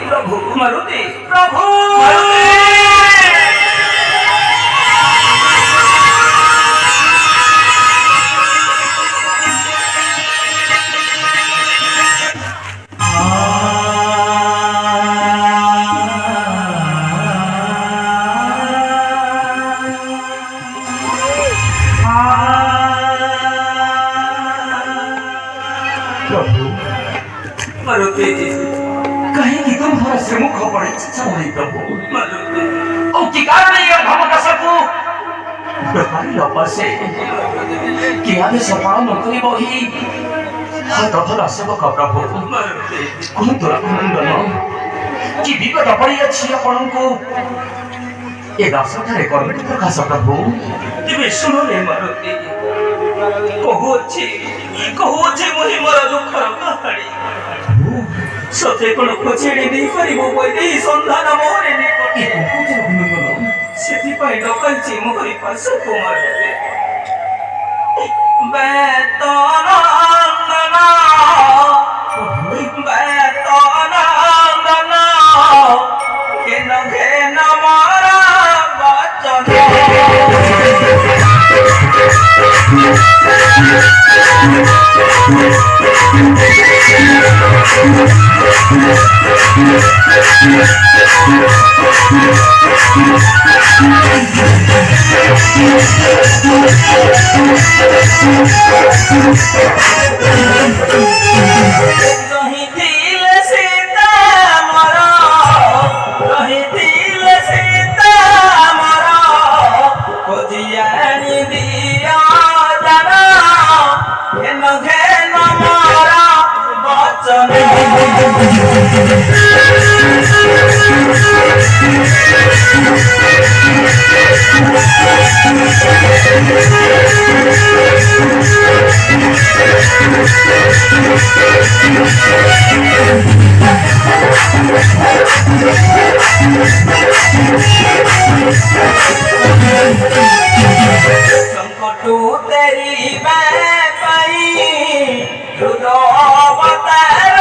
प्रभु मारुति प्रभु मारुति कहीं कि तुम हमारा श्रीमुख पड़े नहीं प्रभु मारुति ओ की कारण ये हम का सकू हमारी लपा से कि आगे सपना न करी बही हाथ भला सब का प्रभु मारुति कौन तोरा नंदन कि विपद पड़ी अच्छी अपन को ये दास ठारे कर्म प्रकाश प्रभु तेरे सुनो ले मारुति कहुछि मुहि मोर दुखर कहानी सते कोन खोजेड़ी नहीं परिबो बोली संधान मोरे निकट ये कौन जन नंदन सेति पाई डकाइछि मोरि पास कुमार बेतनंदना बेतनंदना घेन घेन मारा बचन रही दिल सीता मरा रही दिल सीता मरा खोजियानी दिया जाना घेन घेन मारा बचन संकटू तेरी पाई रुदो अवतार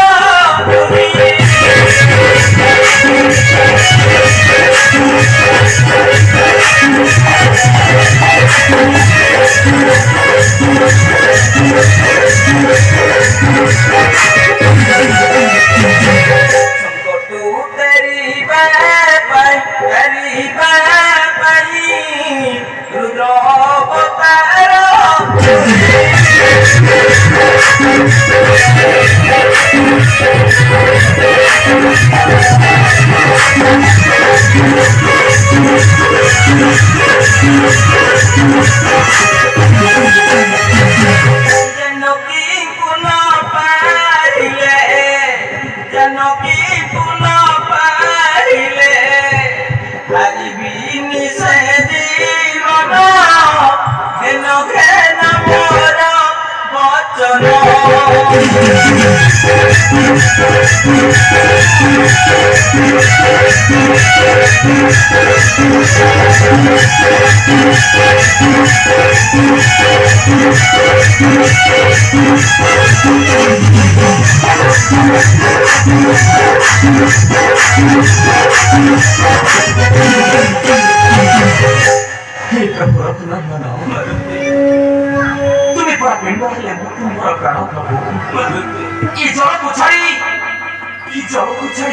संकटू तेरी पाई रुद्र अवतार जनकी पुनः पाइले जनकी पुनः पाइले हरिबी निसे जीवन घेन घेन मोर बचन हे प्रभु रत्नंदन तुम्हें परा पिंड ले तुम परा प्राण प्रभु ये जल को छाड़ी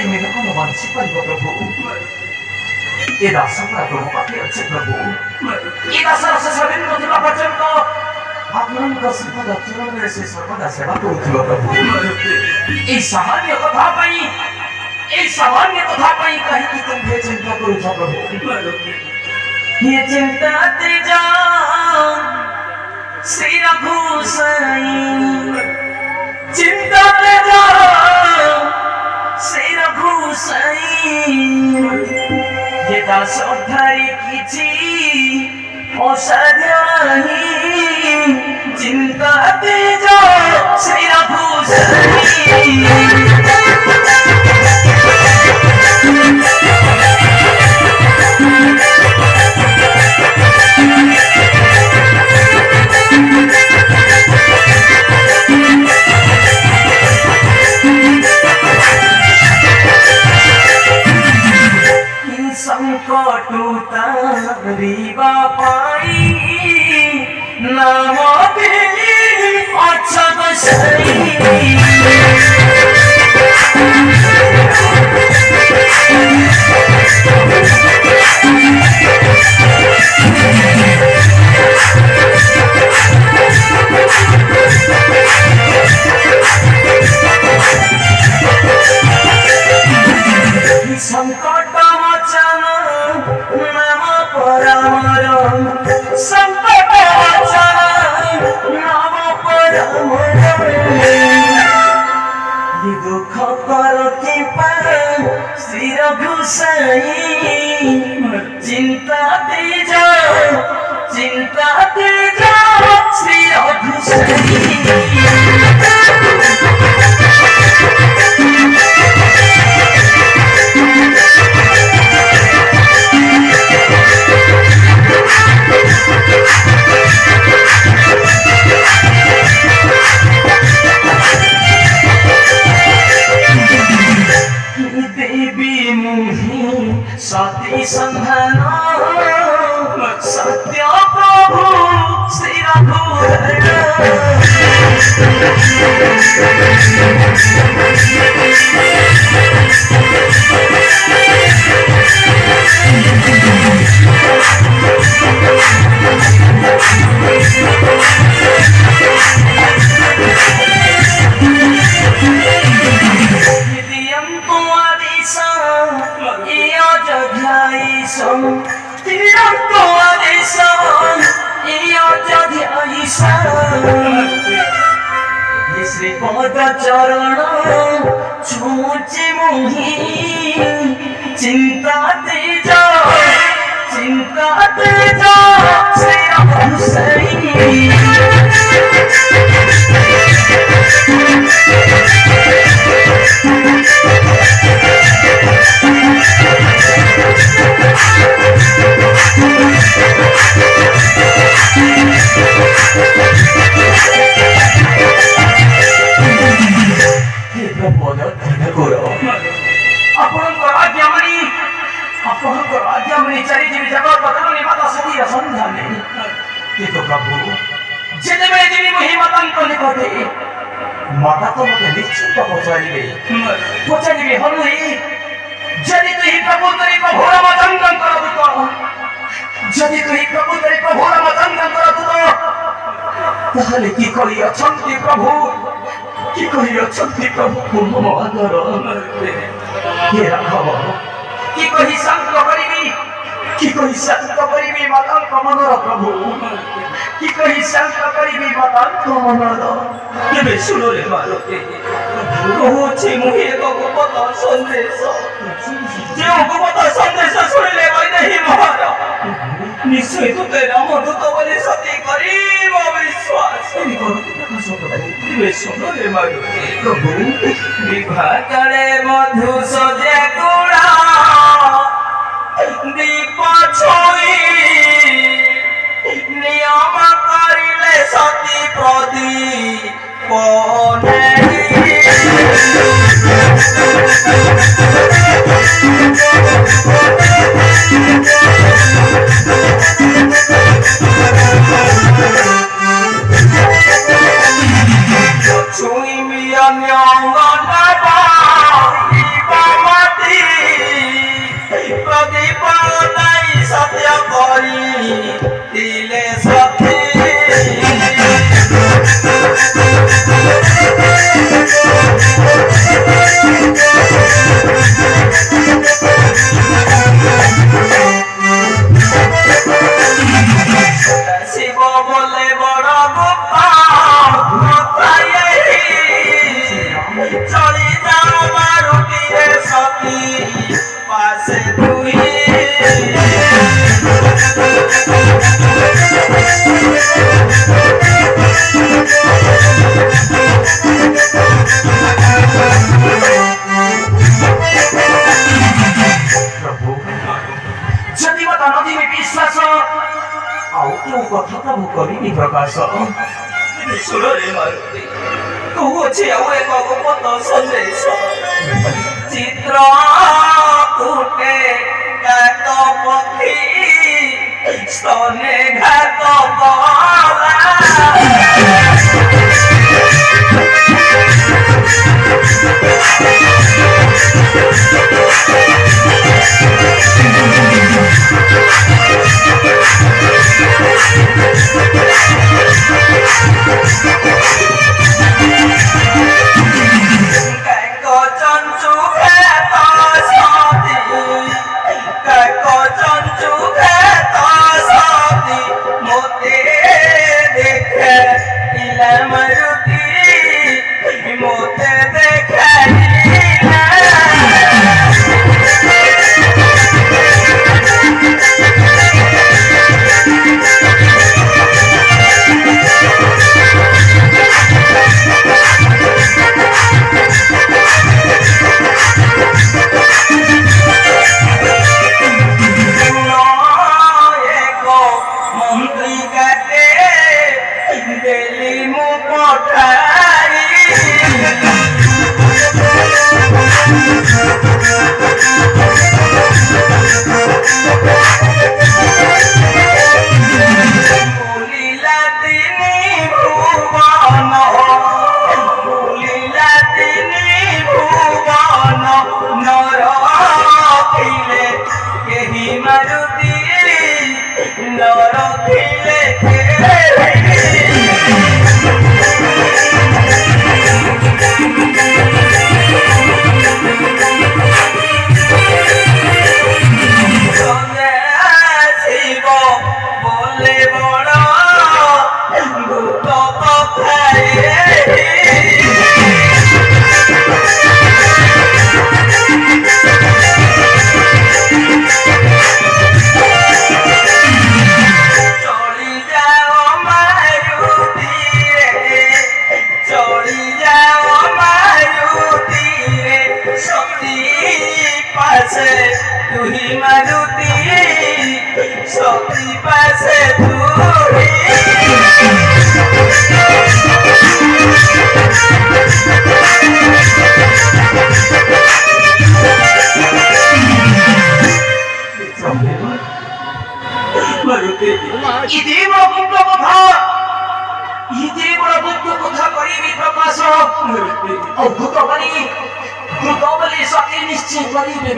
मेरे को मानसी परिव प्रभु ये दास परा प्रभु पाके अच्छे प्रभु ये दास रस सबिन को तुला वचन को आपन का संपदा चरण में से सर्वदा सेवा करूथिबा प्रभु ये सामान्य कथा पाई कहीं कि तुम भे चिंता करू छ प्रभु ये चिंता ते जान सिर भूसाई चिंता ते जान सिर भूसाई ये दास उद्धारी कीची असाध्य नहीं चिंता ते जान सिर भूसाई संकटु तारिबा पाई नाम देली अक्षत सई संकट मोचन नाम परमर संकट मोचन नाम परमर ये दुख कर कृपा श्री रघुसाई चिंता तेज श्री रघुसाई सती संधान सत्य प्रभु श्री रघुवर श्रीपद चरण छूचे मोही चिंता तेज श्री रघुसाई चारिजीवी जगत बदल निमाता सती संधान किंतु प्रभु जेतेबेले जीवी मोहि मातांक निकटे माता तो मते निश्चित पचारिबे हनुई जदि तुही प्रभु तरी प्रभुर मतंगन करदुत जदि तुही प्रभु तरी प्रभुर मतंगन करदुत ताहले की करी अछंती प्रभु पूर्ण आदर हे राघव की कही शांत करिबी मातांक मनर प्रभु की कही शांत करिबी मातांक मनर केबे सुनो रे मालके कहूछि मुहि एक गुप्त संदेश जे गुप्त संदेश सुनिले वैदेही महाराज निश्चय तुते रामदूत बोली सती करीब विश्वास केबे सुनो रे मालके प्रभु विवाह करे मधु सजे गुड़ा दीप छोई नियम करिले सती प्रदीप छुई मिया न्यांग प्रदीप नहीं सत्य करी दिले सती शिव बोले बड़ा गुप्ता चली जाओ मारुति सती पासे तुही जदि मत नदी में विश्वास आउ क्यों कथा प्रभु करी प्रकाश सुन रे मारुति कहूछि आउ एक गुप्त संदेश चित्र कुटे तप স্তনে ঘাত বলা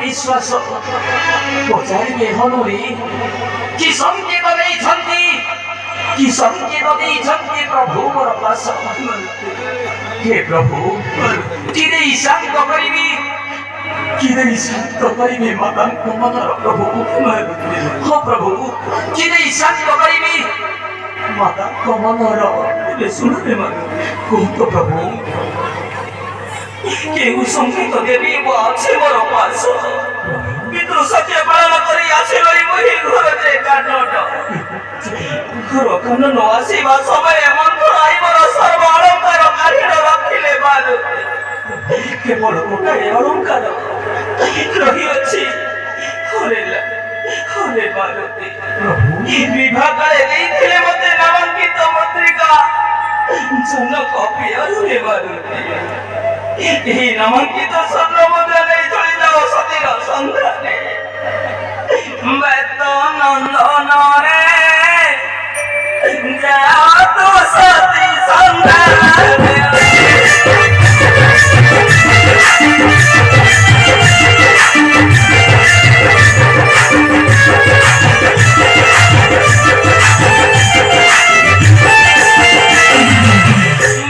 विश्वास पचारे हनुरी कि संकेत कि संकेत प्रभु मोर पास हे प्रभु कि शांत करी माता मनर प्रभु हाँ प्रभु कि शांत करी माता मनर सुन कह प्रभु केहू संकेत देवी अच्छे मोर पास पितृ सत्य पालन करी आसिलई मोहि घर जे काटट घर कान न आसीबा समय मंत्र आई मोर सर्व अलंकार काढ़ी रखिले बालु केवल गोटाए अलंकार रही अछि हरे बालुती विवाह काले देइथिले मते नामांकित पत्रिका जनक प्रिय बालुती यही नामांकित स्वर्ण मुद्रा नहीं चली जाओ सतीर संधाने बेत नंदन रे जाओ तो सती संधाने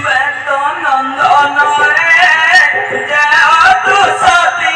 बेत नंदन रे जाओ तो सती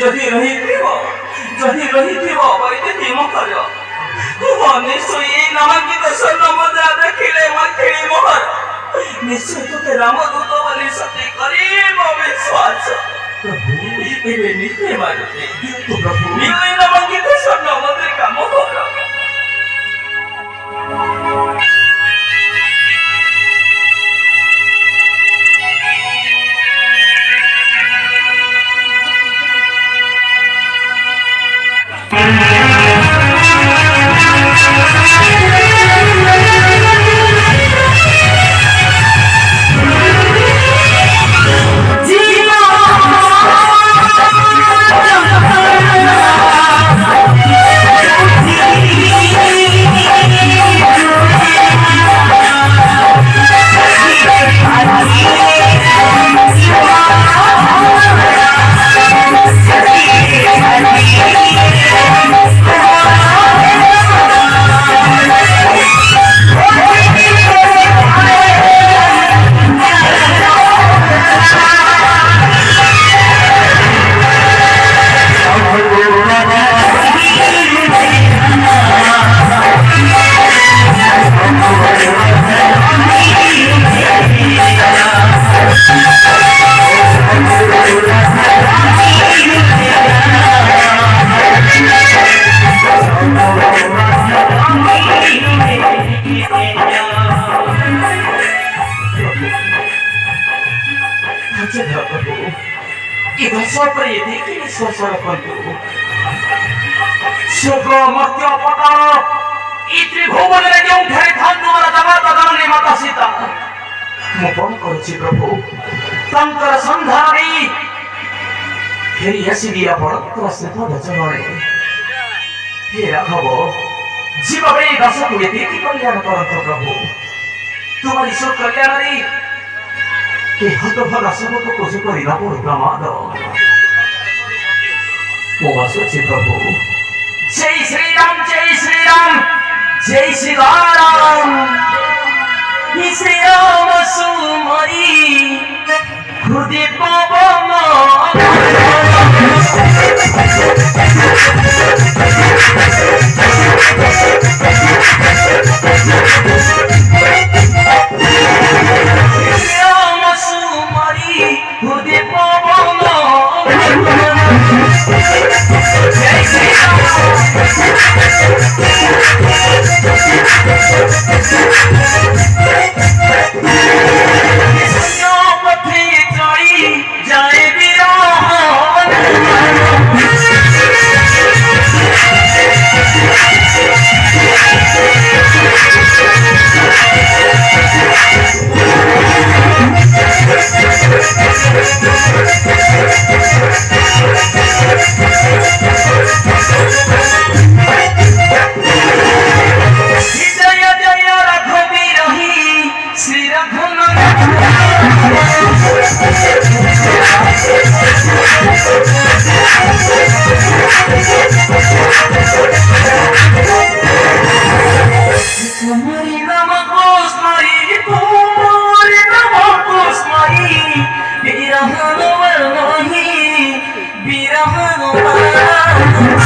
ଯଦି ରହିଥିବ ବୈଦେହୀ ମୋହର ନିଶ୍ଚୟ ଏଇ ନାମାଙ୍କିତ ସ୍ୱର୍ଣ୍ଣ ମୁଦ୍ରା ଦେଖିଲେ ମୈଥିଳୀ ମୋହର ନିଶ୍ଚୟ ତୋତେ ରାମଦୂତ ବୋଲି ସତେ କରିବ ବିଶ୍ୱାସ। ଏବେ ନିଜେ ମାରୁତେ ଏଇ ନାମାଙ୍କିତ ସ୍ୱର୍ଣ୍ଣ ମୁଦ୍ରିକା ମୋହର कल्याण करत प्रभु तुम्हारी ईश्वर कल्याण के हतभागा सबको कुछ करना प्रमाद उपवास प्रभु जय श्री राम जय श्री राम जय श्री राम श्री राम सुमरी हृदय पवन Birahanu